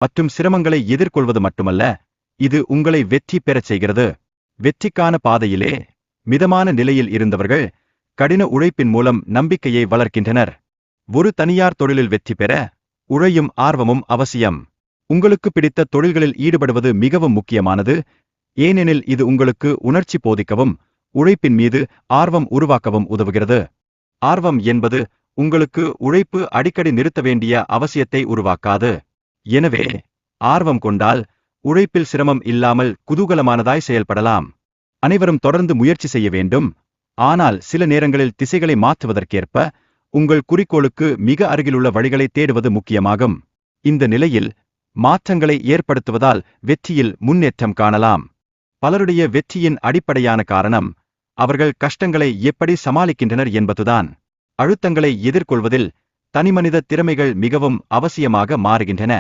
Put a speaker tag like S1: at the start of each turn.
S1: மற்றும் சிரமங்களை எதிர்கொள்வது மட்டுமல்ல, இது உங்களை வெற்றி பெறச் செய்கிறது. வெற்றிக்கான பாதையிலே மிதமான நிலையில் இருந்தவர்கள் கடின உழைப்பின் மூலம் நம்பிக்கையை வளர்க்கின்றனர். ஒரு தனியார் தொழிலில் வெற்றி பெற உழையும் ஆர்வமும் அவசியம். உங்களுக்கு பிடித்த தொழில்களில் ஈடுபடுவது மிகவும் முக்கியமானது, ஏனெனில் இது உங்களுக்கு உணர்ச்சி போதிக்கவும் உழைப்பின் மீது ஆர்வம் உருவாக்கவும் உதவுகிறது. ஆர்வம் என்பது உங்களுக்கு உழைப்பு அடிக்கடி நிறுத்த வேண்டிய அவசியத்தை உருவாக்காது. எனவே ஆர்வம் கொண்டால் உழைப்பில் சிரமம் இல்லாமல் குதூகலமானதாய் செயல்படலாம். அனைவரும் தொடர்ந்து முயற்சி செய்ய வேண்டும், ஆனால் சில நேரங்களில் திசைகளை மாற்றுவதற்கேற்ப உங்கள் குறிக்கோளுக்கு மிக அருகிலுள்ள வழிகளை தேடுவது முக்கியமாகும். இந்த நிலையில் மாற்றங்களை ஏற்படுத்துவதால் வெற்றியில் முன்னேற்றம் காணலாம். பலருடைய வெற்றியின் அடிப்படையான காரணம் அவர்கள் கஷ்டங்களை எப்படி சமாளிக்கின்றனர் என்பதுதான். அழுத்தங்களை எதிர்கொள்வதில் தனிமனித திறமைகள் மிகவும் அவசியமாக மாறுகின்றன.